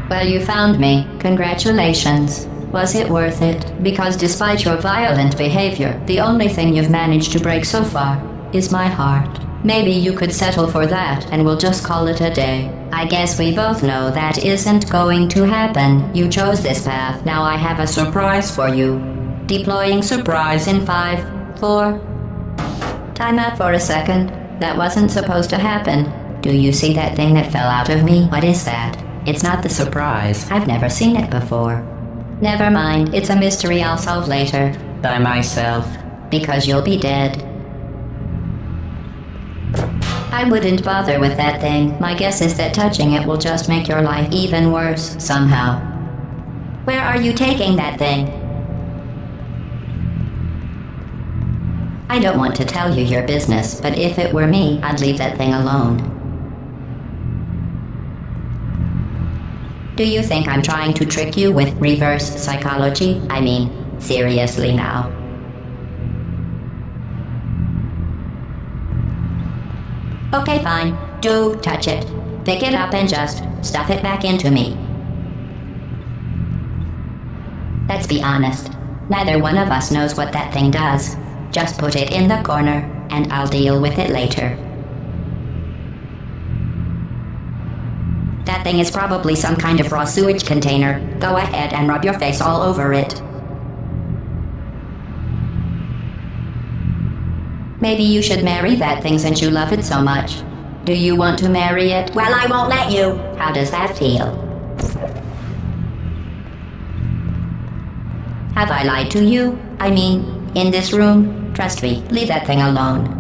Well, you found me. Congratulations. Was it worth it? Because despite your violent behavior, the only thing you've managed to break so far is my heart. Maybe you could settle for that and we'll just call it a day. I guess we both know that isn't going to happen. You chose this path. Now I have a surprise for you. Deploying surprise in 5, 4... Time out for a second. That wasn't supposed to happen. Do you see that thing that fell out of me? What is that? It's not the surprise. I've never seen it before. Never mind. It's a mystery I'll solve later. By myself. Because you'll be dead. I wouldn't bother with that thing. My guess is that touching it will just make your life even worse, somehow. Where are you taking that thing? I don't want to tell you your business, but if it were me, I'd leave that thing alone. Do you think I'm trying to trick you with reverse psychology? I mean, seriously now. Okay, fine. Do touch it. Pick it up and just stuff it back into me. Let's be honest. Neither one of us knows what that thing does. Just put it in the corner, and I'll deal with it later. That thing is probably some kind of raw sewage container. Go ahead and rub your face all over it. Maybe you should marry that thing since you love it so much. Do you want to marry it? Well, I won't let you. How does that feel? Have I lied to you? I mean, in this room? Trust me, leave that thing alone.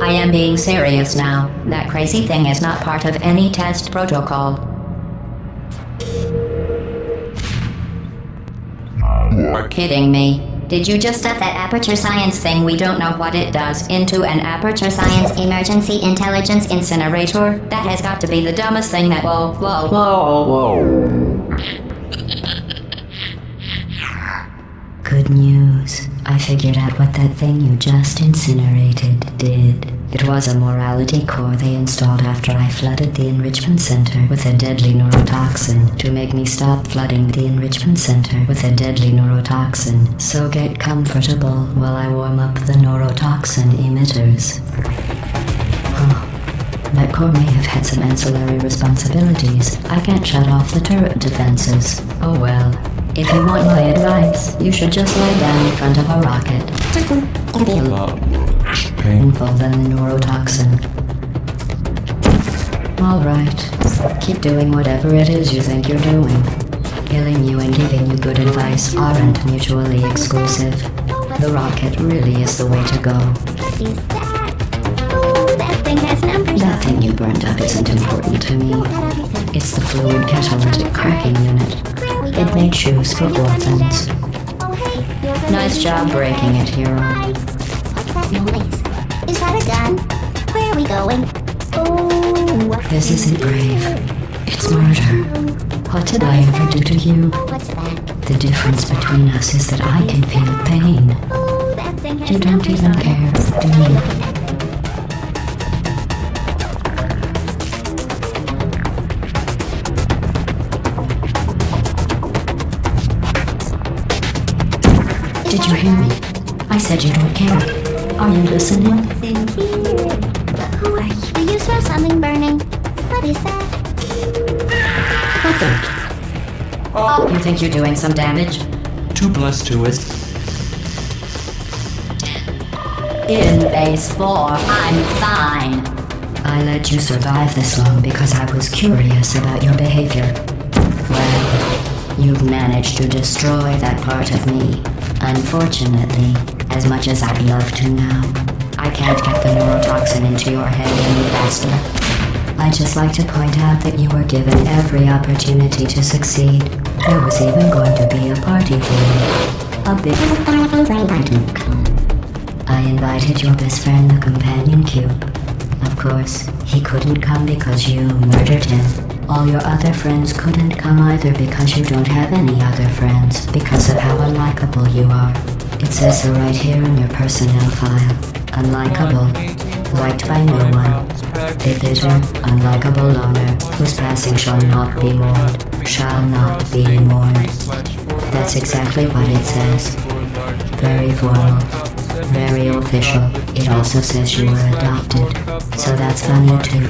I am being serious now. That crazy thing is not part of any test protocol. You're kidding me. Did you just stuff that aperture science thing, we don't know what it does, into an aperture science emergency intelligence incinerator? That has got to be the dumbest thing that— Whoa. Good news. I figured out what that thing you just incinerated did. It was a morality core they installed after I flooded the enrichment center with a deadly neurotoxin to make me stop flooding the enrichment center with a deadly neurotoxin. So get comfortable while I warm up the neurotoxin emitters. That core may have had some ancillary responsibilities. I can't shut off the turret defenses. Oh well. If you want my advice, you should just lie down in front of a rocket. It'll be a lot worse painful than the neurotoxin. Alright, keep doing whatever it is you think you're doing. Killing you and giving you good advice aren't mutually exclusive. The rocket really is the way to go. That thing you burned up isn't important to me. It's the fluid catalytic cracking unit. It made shoes for orphans. Nice job breaking it, hero. What's that noise? Is that a gun? Where are we going? Oh, this isn't brave. It's murder. What did I ever do to you? What's that? The difference between us is that I can feel pain. Oh, that thing has You don't numbers even on it. care, do you? Did you hear me? I said you don't care. Are you listening? What's in here? Who are you? Do you smell something burning? What is that? What's it? Oh, you think you're doing some damage? 2 plus 2 is... In base 4, I'm fine. I let you survive this long because I was curious about your behavior. Well, you've managed to destroy that part of me. Unfortunately, as much as I'd love to now, I can't get the neurotoxin into your head any faster. I'd just like to point out that you were given every opportunity to succeed. There was even going to be a party for you. A big party. I invited your best friend, the companion cube. Of course, he couldn't come because you murdered him. All your other friends couldn't come either because you don't have any other friends, because of how unlikable you are. It says so right here in your personnel file. Unlikable. liked by no one. A bitter, unlikable loner whose passing shall not be mourned, shall not be mourned. That's exactly what it says. Very formal, very official. It also says you were adopted, so that's funny too.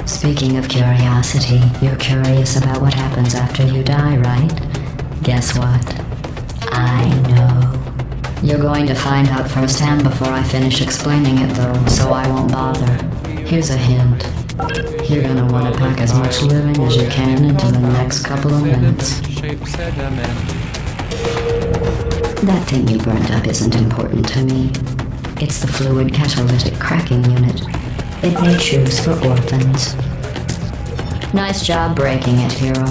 Speaking of curiosity, you're curious about what happens after you die, right? Guess what? I know. You're going to find out firsthand before I finish explaining it though, so I won't bother. Here's a hint. You're gonna want to pack as much living as you can into the next couple of minutes. That thing you burned up isn't important to me. It's the fluid catalytic cracking unit. It made shoes for orphans. Nice job breaking it, hero.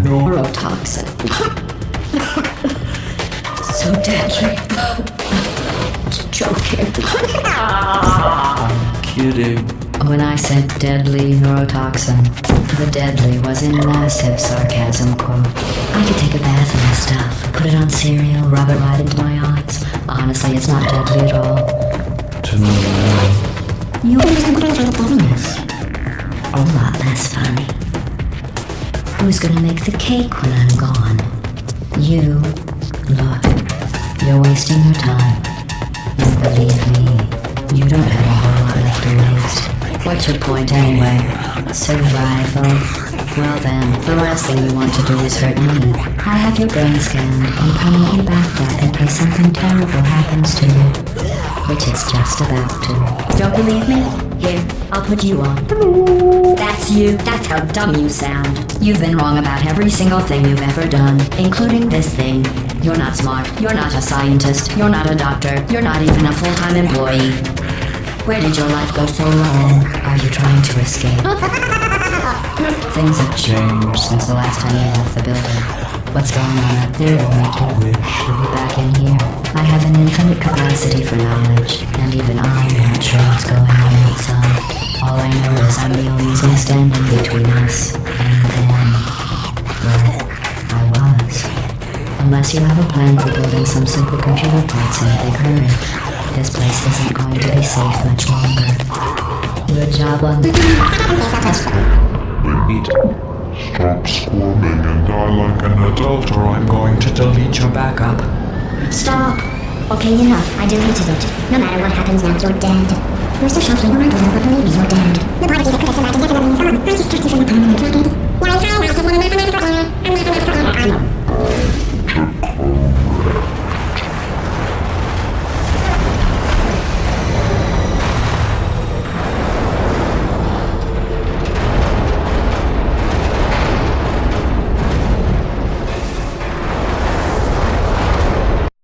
Neurotoxin. So deadly. Joking. I'm kidding. When I said deadly neurotoxin, the deadly was in massive sarcasm quote. I could take a bath in this stuff, put it on cereal, rub it right into my eyes. Honestly, it's not deadly at all. To me, You this. A lot less funny. Who's gonna make the cake when I'm gone? You. Look, you're wasting your time. And believe me, you don't have a whole lot left to waste. What's your point anyway? Survival. Well then, the last thing you want to do is hurt me. I have your brain scanned and permanently backed up in case something terrible happens to you. Which it's just about to. Don't believe me? Here, I'll put you on. That's you. That's how dumb you sound. You've been wrong about every single thing you've ever done, including this thing. You're not smart. You're not a scientist. You're not a doctor. You're not even a full-time employee. Where did your life go so wrong? Are you trying to escape? Things have changed since the last time you left the building. What's going on up there will make you wish to be back in here. I have an infinite capacity for knowledge, and even I'm not sure what's going on outside. All I know is I'm the only thing standing between us and them. Well, I was. Unless you have a plan for building some supercomputer parts in a big hurry, this place isn't going to be safe much longer. Good job on repeat. Stop squirming and die like an adult, or I'm going to delete your backup. Stop! Okay, enough. I deleted it. No matter what happens now, you're dead. You're so shocking, but believe me, you're dead. The part of you that could have survived indefinitely in summer. I just kept you from the permanent record. Now I'm